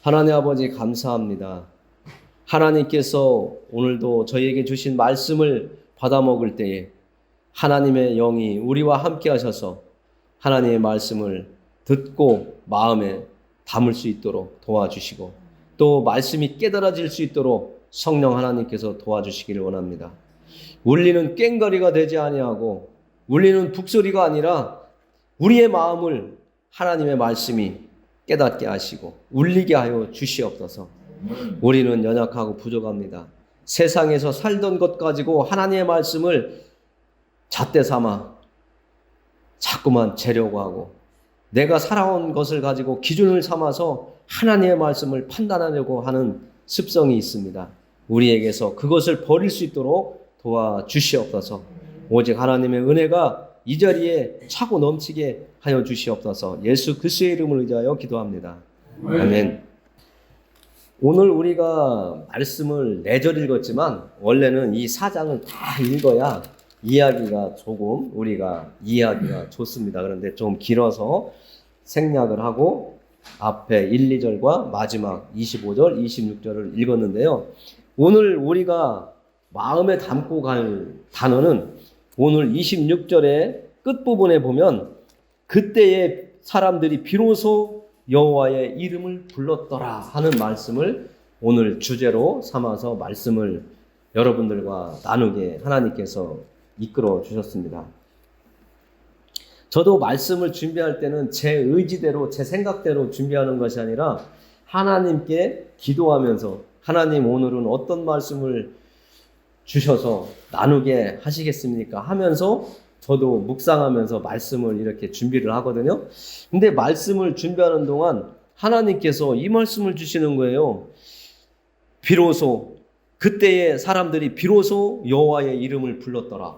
하나님 아버지 감사합니다. 하나님께서 오늘도 저희에게 주신 말씀을 받아 먹을 때에 하나님의 영이 우리와 함께 하셔서 하나님의 말씀을 듣고 마음에 담을 수 있도록 도와주시고 또 말씀이 깨달아질 수 있도록 성령 하나님께서 도와주시기를 원합니다. 울리는 꽹과리가 되지 아니하고 울리는 북소리가 아니라 우리의 마음을 하나님의 말씀이 깨닫게 하시고 울리게 하여 주시옵소서. 우리는 연약하고 부족합니다. 세상에서 살던 것 가지고 하나님의 말씀을 잣대 삼아 자꾸만 재려고 하고 내가 살아온 것을 가지고 기준을 삼아서 하나님의 말씀을 판단하려고 하는 습성이 있습니다. 우리에게서 그것을 버릴 수 있도록 도와주시옵소서. 오직 하나님의 은혜가 이 자리에 차고 넘치게 하여 주시옵소서. 예수 그리스도의 이름을 의지하여 기도합니다. 아멘. 오늘 우리가 말씀을 4절 읽었지만 원래는 이 4장을 다 읽어야 이해하기가 조금 우리가 이해하기가 좋습니다. 그런데 좀 길어서 생략을 하고 앞에 1, 2절과 마지막 25절, 26절을 읽었는데요. 오늘 우리가 마음에 담고 갈 단어는 오늘 26절의 끝부분에 보면 그때의 사람들이 비로소 여호와의 이름을 불렀더라 하는 말씀을 오늘 주제로 삼아서 말씀을 여러분들과 나누게 하나님께서 이끌어 주셨습니다. 저도 말씀을 준비할 때는 제 의지대로 제 생각대로 준비하는 것이 아니라 하나님께 기도하면서 하나님 오늘은 어떤 말씀을 주셔서 나누게 하시겠습니까? 하면서 저도 묵상하면서 말씀을 이렇게 준비를 하거든요. 근데 말씀을 준비하는 동안 하나님께서 이 말씀을 주시는 거예요. 비로소 그때의 사람들이 비로소 여호와의 이름을 불렀더라.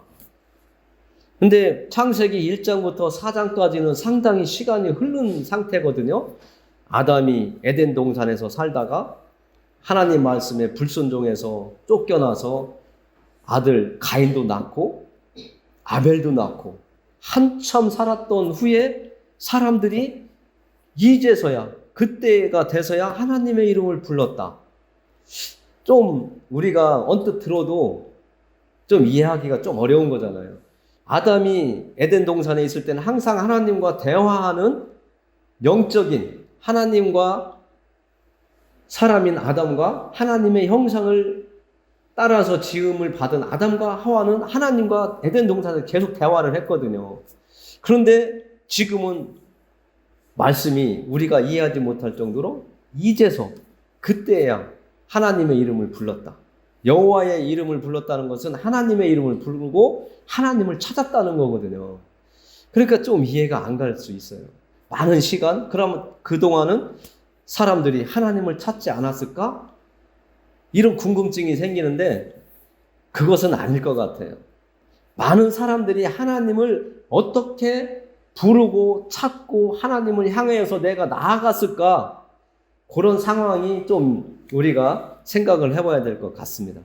근데 창세기 1장부터 4장까지는 상당히 시간이 흐른 상태거든요. 아담이 에덴 동산에서 살다가 하나님 말씀에 불순종해서 쫓겨나서 아들 가인도 낳고 아벨도 낳고 한참 살았던 후에 사람들이 이제서야 그때가 돼서야 하나님의 이름을 불렀다. 좀 우리가 언뜻 들어도 좀 이해하기가 좀 어려운 거잖아요. 아담이 에덴 동산에 있을 때는 항상 하나님과 대화하는 영적인 하나님과 사람인 아담과 하나님의 형상을 따라서 지음을 받은 아담과 하와는 하나님과 에덴 동산에서 계속 대화를 했거든요. 그런데 지금은 말씀이 우리가 이해하지 못할 정도로 이제서 그때야 하나님의 이름을 불렀다. 여호와의 이름을 불렀다는 것은 하나님의 이름을 부르고 하나님을 찾았다는 거거든요. 그러니까 좀 이해가 안 갈 수 있어요. 많은 시간, 그러면 그동안은 사람들이 하나님을 찾지 않았을까? 이런 궁금증이 생기는데 그것은 아닐 것 같아요. 많은 사람들이 하나님을 어떻게 부르고 찾고 하나님을 향해서 내가 나아갔을까? 그런 상황이 좀 우리가 생각을 해봐야 될 것 같습니다.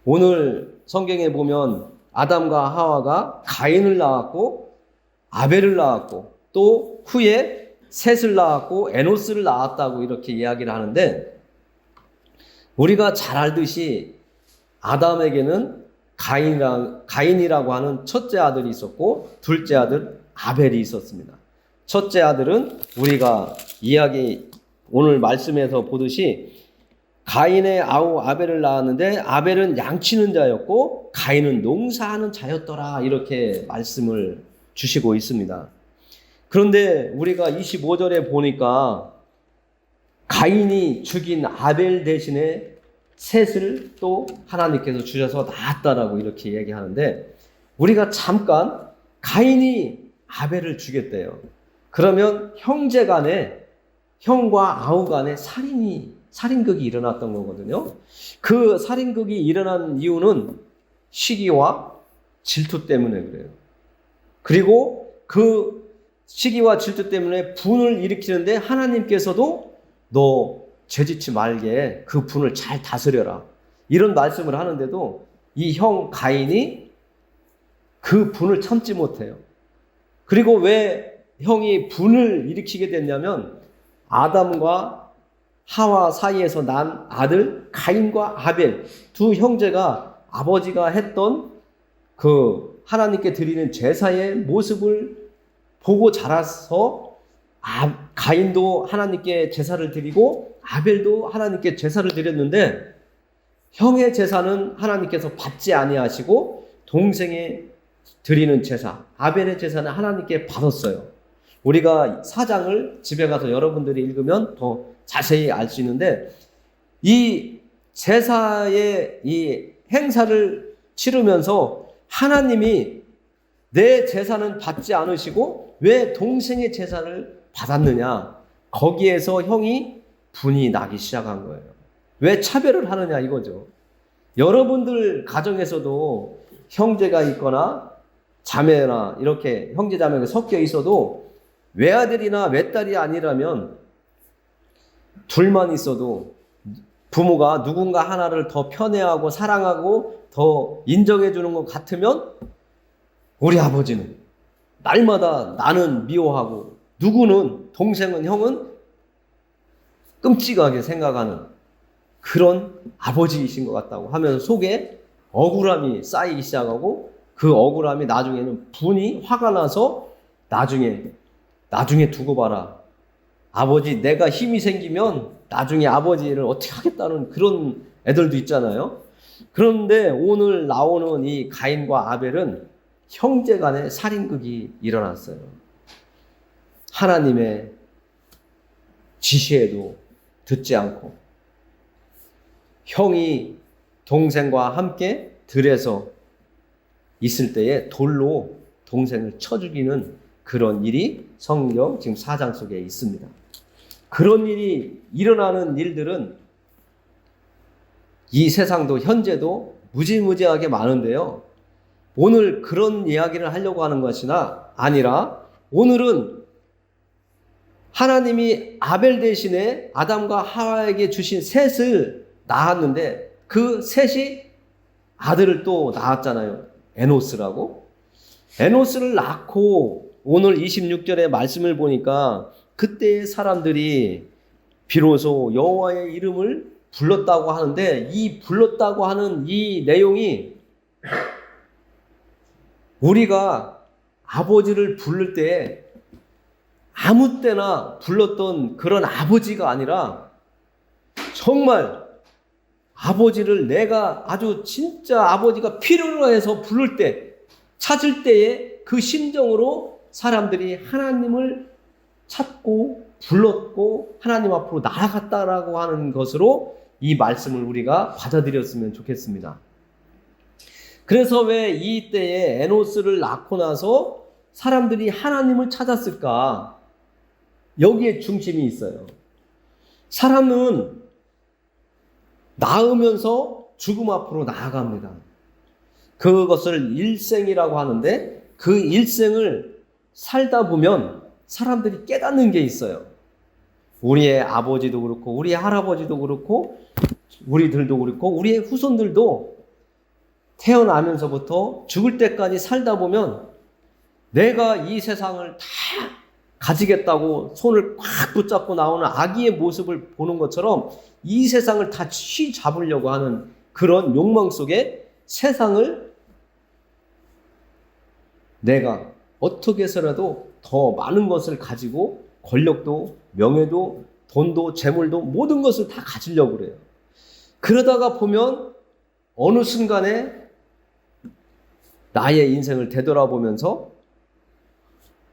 오늘 성경에 보면 아담과 하와가 가인을 낳았고 아벨을 낳았고 또 후에 셋을 낳았고 에노스를 낳았다고 이렇게 이야기를 하는데 우리가 잘 알듯이 아담에게는 가인이라고 하는 첫째 아들이 있었고 둘째 아들 아벨이 있었습니다. 첫째 아들은 우리가 오늘 말씀에서 보듯이 가인의 아우 아벨을 낳았는데 아벨은 양치는 자였고 가인은 농사하는 자였더라 이렇게 말씀을 주시고 있습니다. 그런데 우리가 25절에 보니까 가인이 죽인 아벨 대신에 셋을 또 하나님께서 주셔서 낳았다라고 이렇게 얘기하는데 우리가 잠깐 가인이 아벨을 죽였대요. 그러면 형제 간에 형과 아우 간에 살인극이 일어났던 거거든요. 그 살인극이 일어난 이유는 시기와 질투 때문에 그래요. 그리고 그 시기와 질투 때문에 분을 일으키는데 하나님께서도 너 죄짓지 말게 그 분을 잘 다스려라 이런 말씀을 하는데도 이 형 가인이 그 분을 참지 못해요. 그리고 왜 형이 분을 일으키게 됐냐면 아담과 하와 사이에서 난 아들 가인과 아벨 두 형제가 아버지가 했던 그 하나님께 드리는 제사의 모습을 보고 자라서 가인도 하나님께 제사를 드리고 아벨도 하나님께 제사를 드렸는데 형의 제사는 하나님께서 받지 아니하시고 동생의 드리는 제사, 아벨의 제사는 하나님께 받았어요. 우리가 사장을 집에 가서 여러분들이 읽으면 더 자세히 알 수 있는데 이 제사의 이 행사를 치르면서 하나님이 내 제사는 받지 않으시고 왜 동생의 제사를 받았느냐? 거기에서 형이 분이 나기 시작한 거예요. 왜 차별을 하느냐 이거죠. 여러분들 가정에서도 형제가 있거나 자매나 이렇게 형제 자매가 섞여 있어도 외아들이나 외딸이 아니라면 둘만 있어도 부모가 누군가 하나를 더 편애하고 사랑하고 더 인정해 주는 것 같으면 우리 아버지는 날마다 나는 미워하고 누구는 동생은 형은 끔찍하게 생각하는 그런 아버지이신 것 같다고 하면서 속에 억울함이 쌓이기 시작하고 그 억울함이 나중에는 분이 화가 나서 나중에 두고 봐라. 아버지 내가 힘이 생기면 나중에 아버지를 어떻게 하겠다는 그런 애들도 있잖아요. 그런데 오늘 나오는 이 가인과 아벨은 형제 간의 살인극이 일어났어요. 하나님의 지시에도 듣지 않고 형이 동생과 함께 들에서 있을 때에 돌로 동생을 쳐 죽이는 그런 일이 성경 지금 4장 속에 있습니다. 그런 일이 일어나는 일들은 이 세상도 현재도 무지무지하게 많은데요. 오늘 그런 이야기를 하려고 하는 것이나 아니라 오늘은 하나님이 아벨 대신에 아담과 하와에게 주신 셋을 낳았는데 그 셋이 아들을 또 낳았잖아요. 에노스라고. 에노스를 낳고 오늘 26절의 말씀을 보니까 그때의 사람들이 비로소 여호와의 이름을 불렀다고 하는데 이 불렀다고 하는 이 내용이 우리가 아버지를 부를 때 아무 때나 불렀던 그런 아버지가 아니라 정말 아버지를 내가 아주 진짜 아버지가 필요로 해서 부를 때 찾을 때에 그 심정으로 사람들이 하나님을 찾고 불렀고 하나님 앞으로 나아갔다라고 하는 것으로 이 말씀을 우리가 받아들였으면 좋겠습니다. 그래서 왜 이때에 에노스를 낳고 나서 사람들이 하나님을 찾았을까? 여기에 중심이 있어요. 사람은 낳으면서 죽음 앞으로 나아갑니다. 그것을 일생이라고 하는데 그 일생을 살다 보면 사람들이 깨닫는 게 있어요. 우리의 아버지도 그렇고 우리의 할아버지도 그렇고 우리들도 그렇고 우리의 후손들도 태어나면서부터 죽을 때까지 살다 보면 내가 이 세상을 다 가지겠다고 손을 꽉 붙잡고 나오는 아기의 모습을 보는 것처럼 이 세상을 다 쥐잡으려고 하는 그런 욕망 속에 세상을 내가 어떻게 해서라도 더 많은 것을 가지고 권력도 명예도 돈도 재물도 모든 것을 다 가지려고 그래요. 그러다가 보면 어느 순간에 나의 인생을 되돌아보면서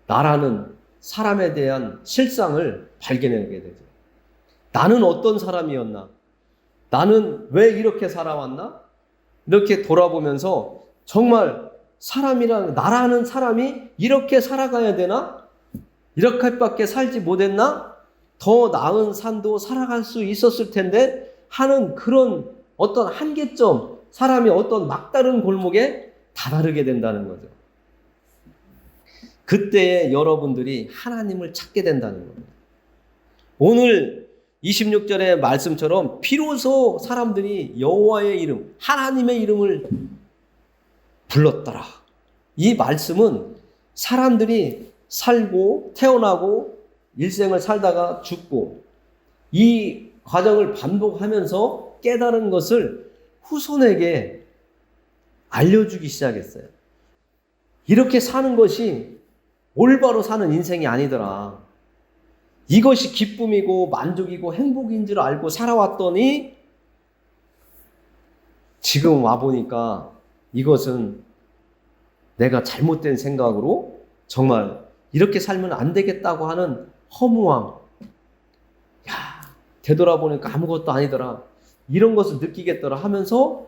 나라는 사람에 대한 실상을 발견하게 되죠. 나는 어떤 사람이었나? 나는 왜 이렇게 살아왔나? 이렇게 돌아보면서 정말 사람이란 나라는 사람이 이렇게 살아가야 되나? 이렇게밖에 살지 못했나? 더 나은 삶도 살아갈 수 있었을 텐데 하는 그런 어떤 한계점, 사람이 어떤 막다른 골목에 다다르게 된다는 거죠. 그때에 여러분들이 하나님을 찾게 된다는 겁니다. 오늘 26절의 말씀처럼 비로소 사람들이 여호와의 이름, 하나님의 이름을 불렀더라. 이 말씀은 사람들이 살고 태어나고 일생을 살다가 죽고 이 과정을 반복하면서 깨달은 것을 후손에게 알려주기 시작했어요. 이렇게 사는 것이 올바로 사는 인생이 아니더라. 이것이 기쁨이고 만족이고 행복인 줄 알고 살아왔더니 지금 와보니까 이것은 내가 잘못된 생각으로 정말 이렇게 살면 안 되겠다고 하는 허무함. 야, 되돌아보니까 아무것도 아니더라. 이런 것을 느끼겠더라 하면서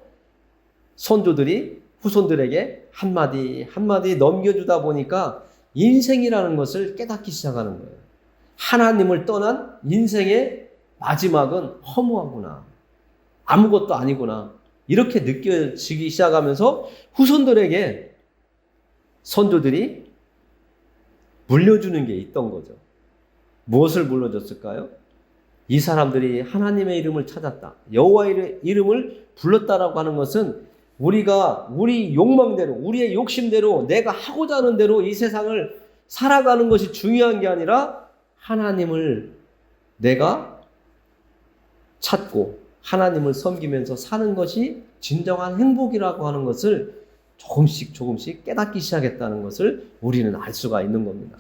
선조들이 후손들에게 한마디 한마디 넘겨주다 보니까 인생이라는 것을 깨닫기 시작하는 거예요. 하나님을 떠난 인생의 마지막은 허무하구나. 아무것도 아니구나. 이렇게 느껴지기 시작하면서 후손들에게 선조들이 물려주는 게 있던 거죠. 무엇을 물려줬을까요? 이 사람들이 하나님의 이름을 찾았다. 여호와의 이름을 불렀다라고 하는 것은 우리가 우리 욕망대로, 우리의 욕심대로, 내가 하고자 하는 대로 이 세상을 살아가는 것이 중요한 게 아니라 하나님을 내가 찾고 하나님을 섬기면서 사는 것이 진정한 행복이라고 하는 것을 조금씩 깨닫기 시작했다는 것을 우리는 알 수가 있는 겁니다.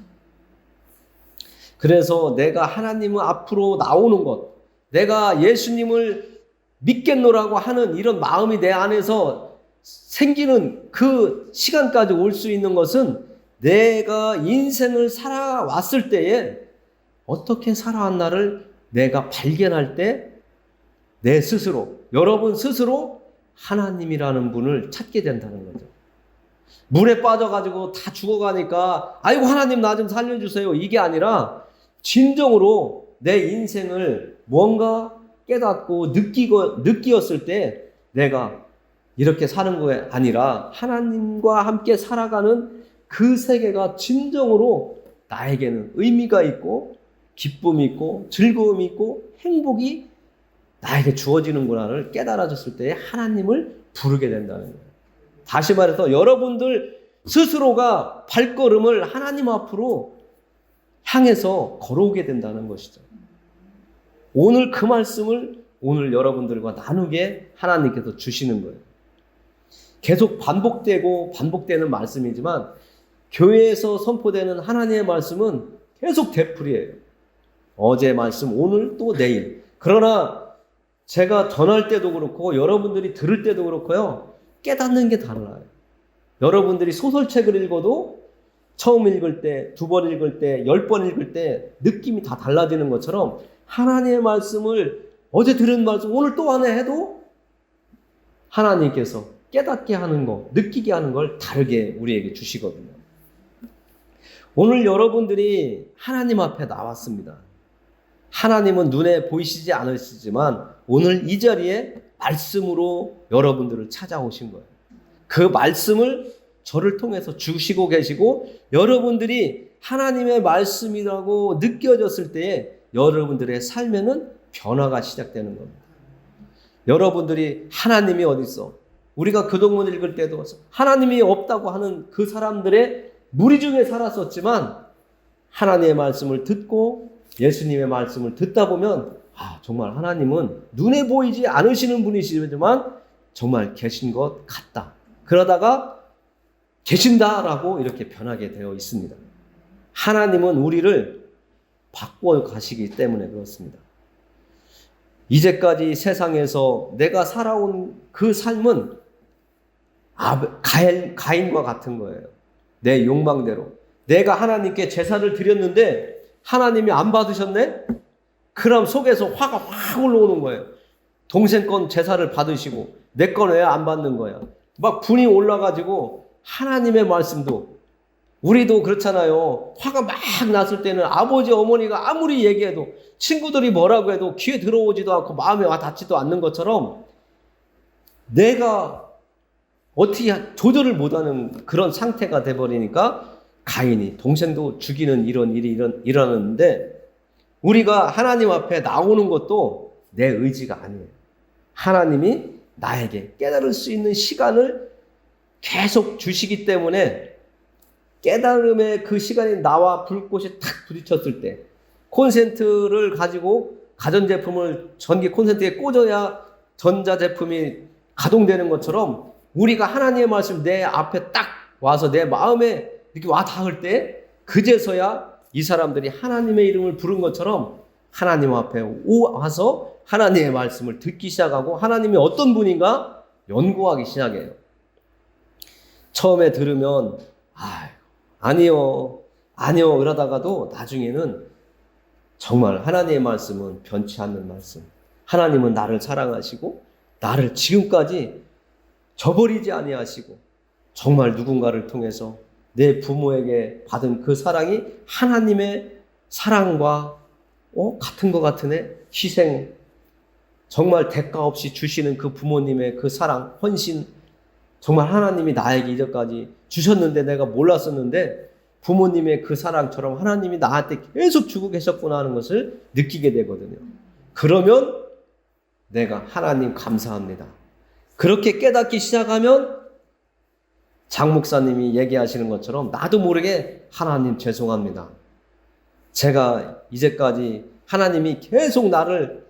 그래서 내가 하나님 앞으로 나오는 것, 내가 예수님을 믿겠노라고 하는 이런 마음이 내 안에서 생기는 그 시간까지 올 수 있는 것은 내가 인생을 살아왔을 때에 어떻게 살아왔나를 내가 발견할 때 내 스스로, 여러분 스스로 하나님이라는 분을 찾게 된다는 거죠. 물에 빠져가지고 다 죽어가니까 아이고 하나님 나 좀 살려주세요. 이게 아니라 진정으로 내 인생을 뭔가 깨닫고 느끼었을 때 내가 이렇게 사는 게 아니라 하나님과 함께 살아가는 그 세계가 진정으로 나에게는 의미가 있고 기쁨이 있고 즐거움이 있고 행복이 나에게 주어지는구나를 깨달아졌을 때 하나님을 부르게 된다는 거예요. 다시 말해서 여러분들 스스로가 발걸음을 하나님 앞으로 향해서 걸어오게 된다는 것이죠. 오늘 그 말씀을 오늘 여러분들과 나누게 하나님께서 주시는 거예요. 계속 반복되는 말씀이지만 교회에서 선포되는 하나님의 말씀은 계속 되풀이해요. 어제 말씀, 오늘 또 내일. 그러나 제가 전할 때도 그렇고 여러분들이 들을 때도 그렇고요. 깨닫는 게 달라요. 여러분들이 소설책을 읽어도 처음 읽을 때, 2번 읽을 때, 10번 읽을 때 느낌이 다 달라지는 것처럼 하나님의 말씀을 어제 들은 말씀 오늘 또 하나 해도 하나님께서 깨닫게 하는 거, 느끼게 하는 걸 다르게 우리에게 주시거든요. 오늘 여러분들이 하나님 앞에 나왔습니다. 하나님은 눈에 보이시지 않으시지만 오늘 이 자리에 말씀으로 여러분들을 찾아오신 거예요. 그 말씀을 저를 통해서 주시고 계시고 여러분들이 하나님의 말씀이라고 느껴졌을 때에 여러분들의 삶에는 변화가 시작되는 겁니다. 여러분들이 하나님이 어디 있어? 우리가 교동문 읽을 때도 하나님이 없다고 하는 그 사람들의 무리 중에 살았었지만 하나님의 말씀을 듣고 예수님의 말씀을 듣다 보면 정말 하나님은 눈에 보이지 않으시는 분이시지만 정말 계신 것 같다. 그러다가 계신다라고 이렇게 변하게 되어 있습니다. 하나님은 우리를 바꿔 가시기 때문에 그렇습니다. 이제까지 세상에서 내가 살아온 그 삶은 가인과 같은 거예요. 내 욕망대로. 내가 하나님께 제사를 드렸는데 하나님이 안 받으셨네? 그럼 속에서 화가 확 올라오는 거예요. 동생 건 제사를 받으시고 내 건 왜 안 받는 거야? 막 분이 올라가지고 하나님의 말씀도 우리도 그렇잖아요. 화가 막 났을 때는 아버지 어머니가 아무리 얘기해도 친구들이 뭐라고 해도 귀에 들어오지도 않고 마음에 와 닿지도 않는 것처럼 내가 어떻게 조절을 못하는 그런 상태가 돼버리니까 가인이 동생도 죽이는 이런 일이 일어났는데 우리가 하나님 앞에 나오는 것도 내 의지가 아니에요. 하나님이 나에게 깨달을 수 있는 시간을 계속 주시기 때문에 깨달음의 그 시간이 나와 불꽃이 탁 부딪혔을 때 콘센트를 가지고 가전제품을 전기 콘센트에 꽂아야 전자제품이 가동되는 것처럼 우리가 하나님의 말씀 내 앞에 딱 와서 내 마음에 이렇게 와 닿을 때 그제서야 이 사람들이 하나님의 이름을 부른 것처럼 하나님 앞에 와서 하나님의 말씀을 듣기 시작하고 하나님이 어떤 분인가 연구하기 시작해요. 처음에 들으면 아니요 이러다가도 나중에는 정말 하나님의 말씀은 변치 않는 말씀. 하나님은 나를 사랑하시고 나를 지금까지 저버리지 아니하시고 정말 누군가를 통해서 내 부모에게 받은 그 사랑이 하나님의 사랑과 같은 것 같으네. 희생, 정말 대가 없이 주시는 그 부모님의 그 사랑, 헌신, 정말 하나님이 나에게 이제까지 주셨는데 내가 몰랐었는데 부모님의 그 사랑처럼 하나님이 나한테 계속 주고 계셨구나 하는 것을 느끼게 되거든요. 그러면 내가 하나님 감사합니다. 그렇게 깨닫기 시작하면 장 목사님이 얘기하시는 것처럼 나도 모르게 하나님 죄송합니다. 제가 이제까지 하나님이 계속 나를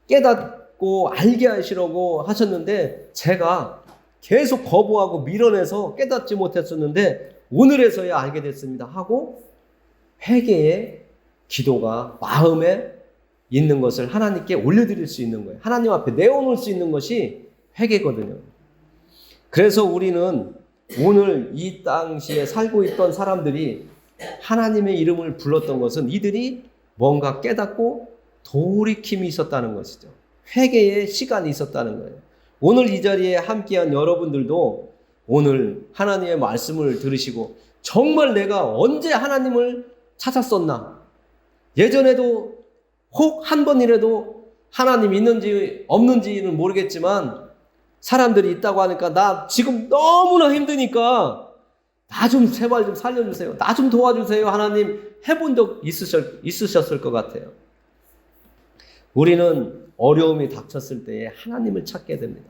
깨닫고 알게 하시려고 하셨는데 제가 계속 거부하고 밀어내서 깨닫지 못했었는데 오늘에서야 알게 됐습니다 하고 회개의 기도가 마음에 있는 것을 하나님께 올려드릴 수 있는 거예요. 하나님 앞에 내어놓을 수 있는 것이 회개거든요. 그래서 우리는 오늘 이 당시에 살고 있던 사람들이 하나님의 이름을 불렀던 것은 이들이 뭔가 깨닫고 돌이킴이 있었다는 것이죠. 회개의 시간이 있었다는 거예요. 오늘 이 자리에 함께한 여러분들도 오늘 하나님의 말씀을 들으시고 정말 내가 언제 하나님을 찾았었나? 예전에도 혹 한 번이라도 하나님 있는지 없는지는 모르겠지만 사람들이 있다고 하니까 나 지금 너무나 힘드니까 나 좀 제발 좀 살려주세요. 나 좀 도와주세요. 하나님 해본 적 있으셨을 것 같아요. 우리는 어려움이 닥쳤을 때에 하나님을 찾게 됩니다.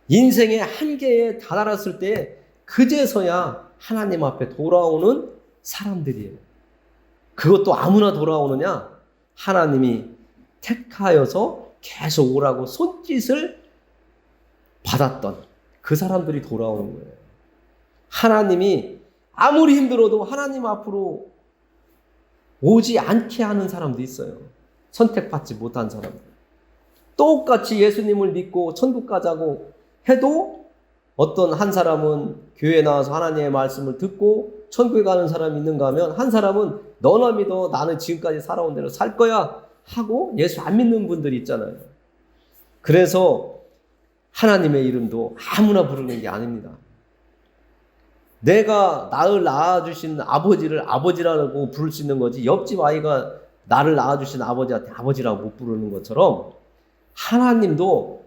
인생의 한계에 다다랐을 때 그제서야 하나님 앞에 돌아오는 사람들이에요. 그것도 아무나 돌아오느냐? 하나님이 택하여서 계속 오라고 손짓을 받았던 그 사람들이 돌아오는 거예요. 하나님이 아무리 힘들어도 하나님 앞으로 오지 않게 하는 사람도 있어요. 선택받지 못한 사람들. 똑같이 예수님을 믿고 천국 가자고 해도 어떤 한 사람은 교회에 나와서 하나님의 말씀을 듣고 천국에 가는 사람이 있는가 하면 한 사람은 너나 믿어 나는 지금까지 살아온 대로 살 거야 하고 예수 안 믿는 분들이 있잖아요. 그래서 하나님의 이름도 아무나 부르는 게 아닙니다. 내가 나를 낳아주신 아버지를 아버지라고 부를 수 있는 거지 옆집 아이가 나를 낳아주신 아버지한테 아버지라고 못 부르는 것처럼 하나님도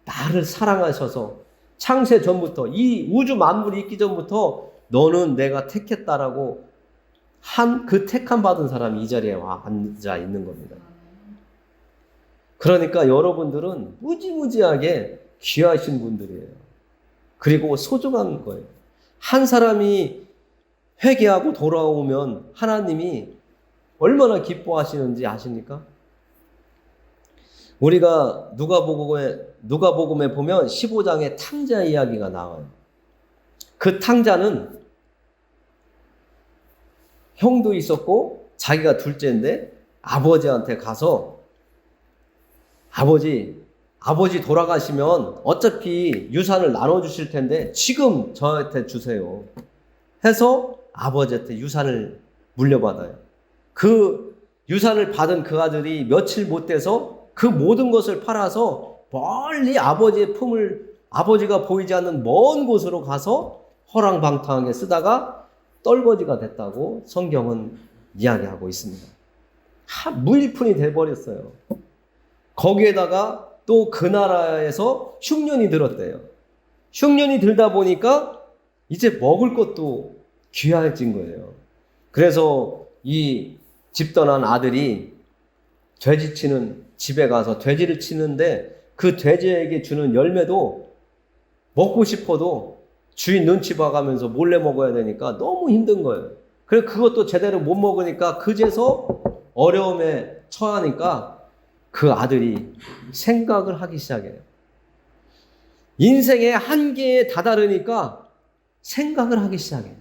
나를 사랑하셔서 창세 전부터 이 우주 만물이 있기 전부터 너는 내가 택했다라고 한 그 택함 받은 사람이 이 자리에 와 앉아 있는 겁니다. 그러니까 여러분들은 무지무지하게 귀하신 분들이에요. 그리고 소중한 거예요. 한 사람이 회개하고 돌아오면 하나님이 얼마나 기뻐하시는지 아십니까? 우리가 누가복음에 보면 15장에 탕자 이야기가 나와요. 그 탕자는 형도 있었고 자기가 둘째인데 아버지한테 가서 아버지 돌아가시면 어차피 유산을 나눠주실 텐데 지금 저한테 주세요 해서 아버지한테 유산을 물려받아요. 그 유산을 받은 그 아들이 며칠 못 돼서 그 모든 것을 팔아서 멀리 아버지의 품을 아버지가 보이지 않는 먼 곳으로 가서 허랑방탕하게 쓰다가 떨거지가 됐다고 성경은 이야기하고 있습니다. 무일푼이 돼버렸어요. 거기에다가 또 그 나라에서 흉년이 들었대요. 흉년이 들다 보니까 이제 먹을 것도 귀해진 거예요. 그래서 이 집 떠난 아들이 돼지 치는 집에 가서 돼지를 치는데 그 돼지에게 주는 열매도 먹고 싶어도 주인 눈치 봐가면서 몰래 먹어야 되니까 너무 힘든 거예요. 그래서 그것도 제대로 못 먹으니까 그제서 어려움에 처하니까 그 아들이 생각을 하기 시작해요. 인생의 한계에 다다르니까 생각을 하기 시작해요.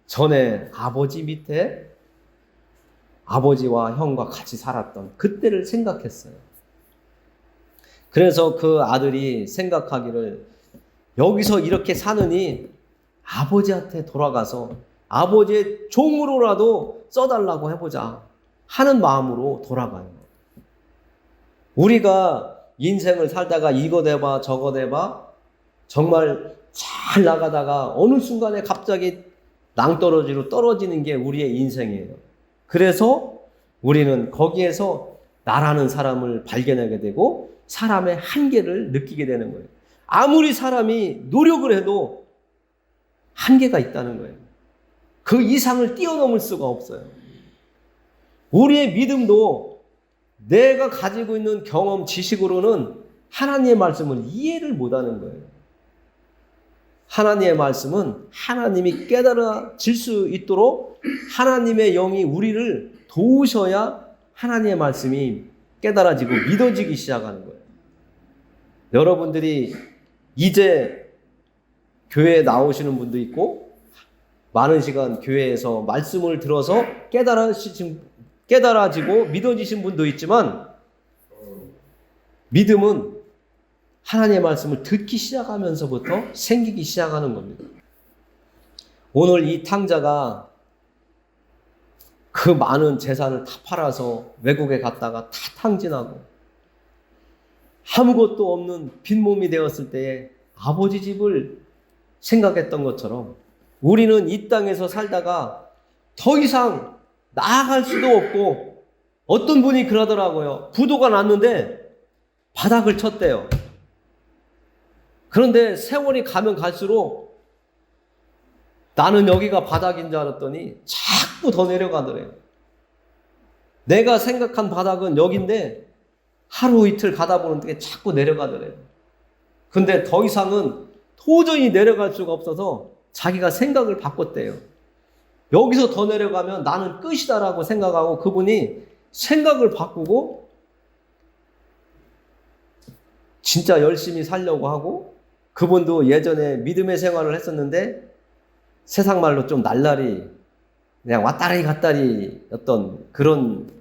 전에 아버지 밑에 아버지와 형과 같이 살았던 그때를 생각했어요. 그래서 그 아들이 생각하기를 여기서 이렇게 사느니 아버지한테 돌아가서 아버지의 종으로라도 써달라고 해보자 하는 마음으로 돌아가요. 우리가 인생을 살다가 이거 돼봐 저거 돼봐 정말 잘 나가다가 어느 순간에 갑자기 낭떠러지로 떨어지는 게 우리의 인생이에요. 그래서 우리는 거기에서 나라는 사람을 발견하게 되고 사람의 한계를 느끼게 되는 거예요. 아무리 사람이 노력을 해도 한계가 있다는 거예요. 그 이상을 뛰어넘을 수가 없어요. 우리의 믿음도 내가 가지고 있는 경험, 지식으로는 하나님의 말씀을 이해를 못하는 거예요. 하나님의 말씀은 하나님이 깨달아질 수 있도록 하나님의 영이 우리를 도우셔야 하나님의 말씀이 깨달아지고 믿어지기 시작하는 거예요. 여러분들이 이제 교회에 나오시는 분도 있고 많은 시간 교회에서 말씀을 들어서 깨달아지고 믿어지신 분도 있지만 믿음은 하나님의 말씀을 듣기 시작하면서부터 생기기 시작하는 겁니다. 오늘 이 탕자가 그 많은 재산을 다 팔아서 외국에 갔다가 다 탕진하고 아무것도 없는 빈몸이 되었을 때에 아버지 집을 생각했던 것처럼 우리는 이 땅에서 살다가 더 이상 나아갈 수도 없고 어떤 분이 그러더라고요. 부도가 났는데 바닥을 쳤대요. 그런데 세월이 가면 갈수록 나는 여기가 바닥인 줄 알았더니 자꾸 더 내려가더래요. 내가 생각한 바닥은 여긴데 하루 이틀 가다 보는데 자꾸 내려가더래요. 근데 더 이상은 도저히 내려갈 수가 없어서 자기가 생각을 바꿨대요. 여기서 더 내려가면 나는 끝이다라고 생각하고 그분이 생각을 바꾸고 진짜 열심히 살려고 하고 그분도 예전에 믿음의 생활을 했었는데 세상 말로 좀 날라리 그냥 왔다리 갔다리 어떤 그런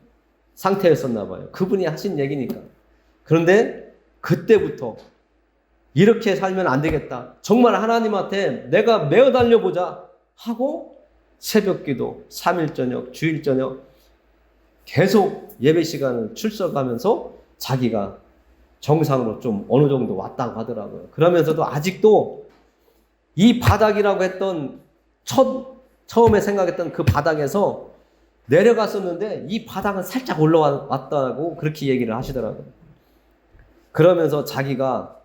상태였었나 봐요. 그분이 하신 얘기니까. 그런데 그때부터 이렇게 살면 안 되겠다. 정말 하나님한테 내가 매어 달려보자 하고 새벽기도, 3일 저녁, 주일 저녁 계속 예배 시간을 출석하면서 자기가 정상으로 좀 어느 정도 왔다고 하더라고요. 그러면서도 아직도 이 바닥이라고 했던 처음에 생각했던 그 바닥에서 내려갔었는데 이 바닥은 살짝 올라왔다고 그렇게 얘기를 하시더라고요. 그러면서 자기가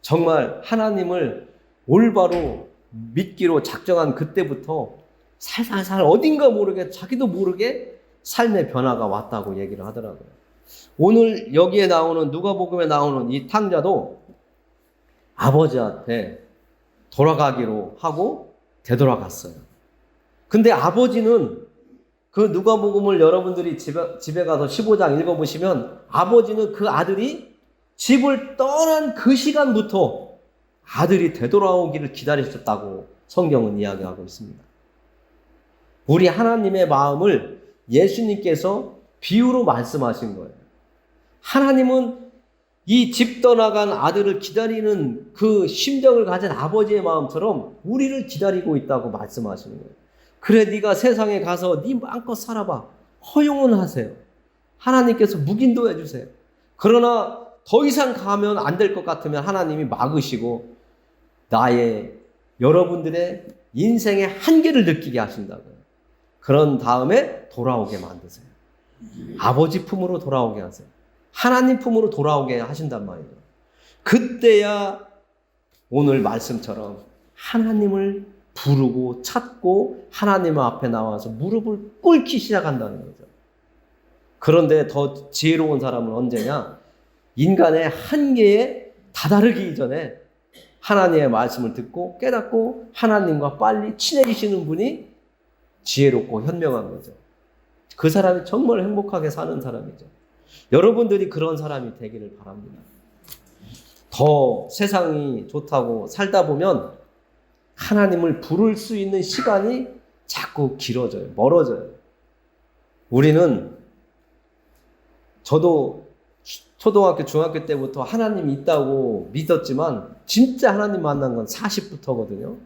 정말 하나님을 올바로 믿기로 작정한 그때부터 살살살 어딘가 모르게 자기도 모르게 삶의 변화가 왔다고 얘기를 하더라고요. 오늘 여기에 나오는 누가복음에 나오는 이 탕자도 아버지한테 돌아가기로 하고 되돌아갔어요. 근데 아버지는 그 누가복음을 여러분들이 집에 가서 15장 읽어보시면 아버지는 그 아들이 집을 떠난 그 시간부터 아들이 되돌아오기를 기다리셨다고 성경은 이야기하고 있습니다. 우리 하나님의 마음을 예수님께서 비유로 말씀하신 거예요. 하나님은 이 집 떠나간 아들을 기다리는 그 심정을 가진 아버지의 마음처럼 우리를 기다리고 있다고 말씀하시는 거예요. 그래 네가 세상에 가서 네 마음껏 살아봐. 허용은 하세요. 하나님께서 묵인도 해주세요. 그러나 더 이상 가면 안 될 것 같으면 하나님이 막으시고 여러분들의 인생의 한계를 느끼게 하신다고요. 그런 다음에 돌아오게 만드세요. 아버지 품으로 돌아오게 하세요. 하나님 품으로 돌아오게 하신단 말이에요. 그때야 오늘 말씀처럼 하나님을 부르고 찾고 하나님 앞에 나와서 무릎을 꿇기 시작한다는 거죠. 그런데 더 지혜로운 사람은 언제냐? 인간의 한계에 다다르기 전에 하나님의 말씀을 듣고 깨닫고 하나님과 빨리 친해지시는 분이 지혜롭고 현명한 거죠. 그 사람이 정말 행복하게 사는 사람이죠. 여러분들이 그런 사람이 되기를 바랍니다. 더 세상이 좋다고 살다 보면 하나님을 부를 수 있는 시간이 자꾸 길어져요. 멀어져요. 저도 초등학교, 중학교 때부터 하나님이 있다고 믿었지만 진짜 하나님 만난 건 40부터거든요.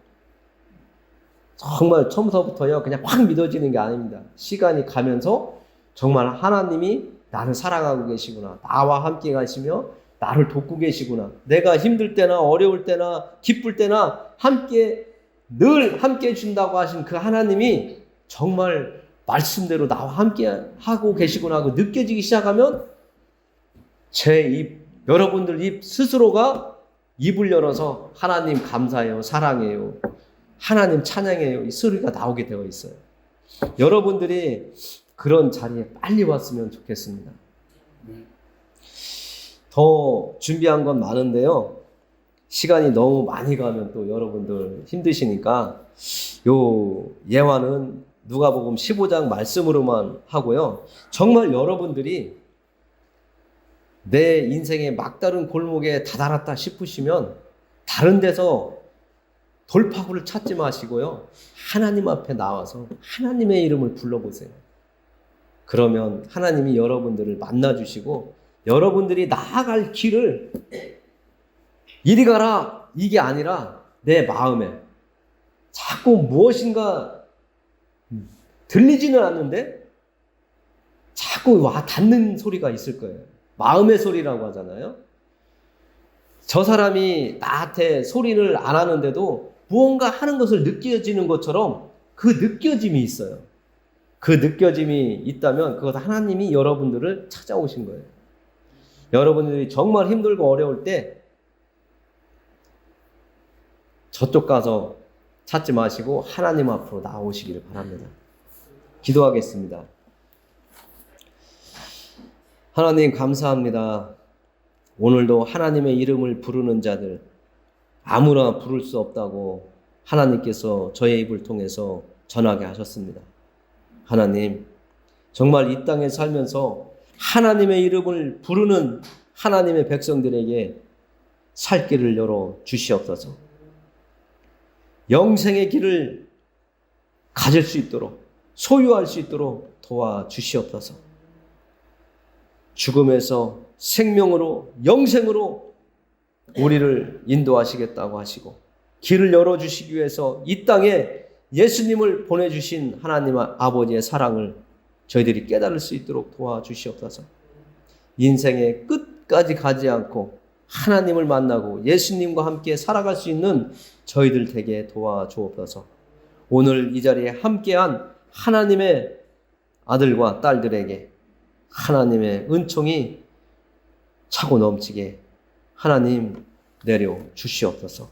정말 처음서부터요, 그냥 확 믿어지는 게 아닙니다. 시간이 가면서 정말 하나님이 나를 사랑하고 계시구나. 나와 함께 가시며 나를 돕고 계시구나. 내가 힘들 때나 어려울 때나 기쁠 때나 늘 함께 해준다고 하신 그 하나님이 정말 말씀대로 나와 함께 하고 계시구나 하고 느껴지기 시작하면 여러분들 입 스스로가 입을 열어서 하나님 감사해요, 사랑해요, 하나님 찬양해요, 이 소리가 나오게 되어 있어요. 여러분들이 그런 자리에 빨리 왔으면 좋겠습니다. 더 준비한 건 많은데요. 시간이 너무 많이 가면 또 여러분들 힘드시니까 요 예화는 누가복음 15장 말씀으로만 하고요. 정말 여러분들이 내 인생의 막다른 골목에 다다랐다 싶으시면 다른 데서 돌파구를 찾지 마시고요. 하나님 앞에 나와서 하나님의 이름을 불러보세요. 그러면 하나님이 여러분들을 만나주시고 여러분들이 나아갈 길을 이리 가라 이게 아니라 내 마음에 자꾸 무엇인가 들리지는 않는데 자꾸 와 닿는 소리가 있을 거예요. 마음의 소리라고 하잖아요. 저 사람이 나한테 소리를 안 하는데도 무언가 하는 것을 느껴지는 것처럼 그 느껴짐이 있어요. 그 느껴짐이 있다면 그것 하나님이 여러분들을 찾아오신 거예요. 여러분들이 정말 힘들고 어려울 때 저쪽 가서 찾지 마시고 하나님 앞으로 나오시기를 바랍니다. 기도하겠습니다. 하나님 감사합니다. 오늘도 하나님의 이름을 부르는 자들 아무나 부를 수 없다고 하나님께서 저의 입을 통해서 전하게 하셨습니다. 하나님, 정말 이 땅에 살면서 하나님의 이름을 부르는 하나님의 백성들에게 살 길을 열어 주시옵소서. 영생의 길을 가질 수 있도록 소유할 수 있도록 도와주시옵소서. 죽음에서 생명으로 영생으로 우리를 인도하시겠다고 하시고 길을 열어주시기 위해서 이 땅에 예수님을 보내주신 하나님 아버지의 사랑을 저희들이 깨달을 수 있도록 도와주시옵소서. 인생의 끝까지 가지 않고 하나님을 만나고 예수님과 함께 살아갈 수 있는 저희들 되게 도와주옵소서. 오늘 이 자리에 함께한 하나님의 아들과 딸들에게 하나님의 은총이 차고 넘치게 하나님 내려 주시옵소서.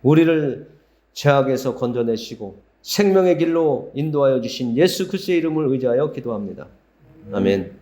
우리를 죄악에서 건져내시고 생명의 길로 인도하여 주신 예수 그리스도의 이름을 의지하여 기도합니다. 아멘.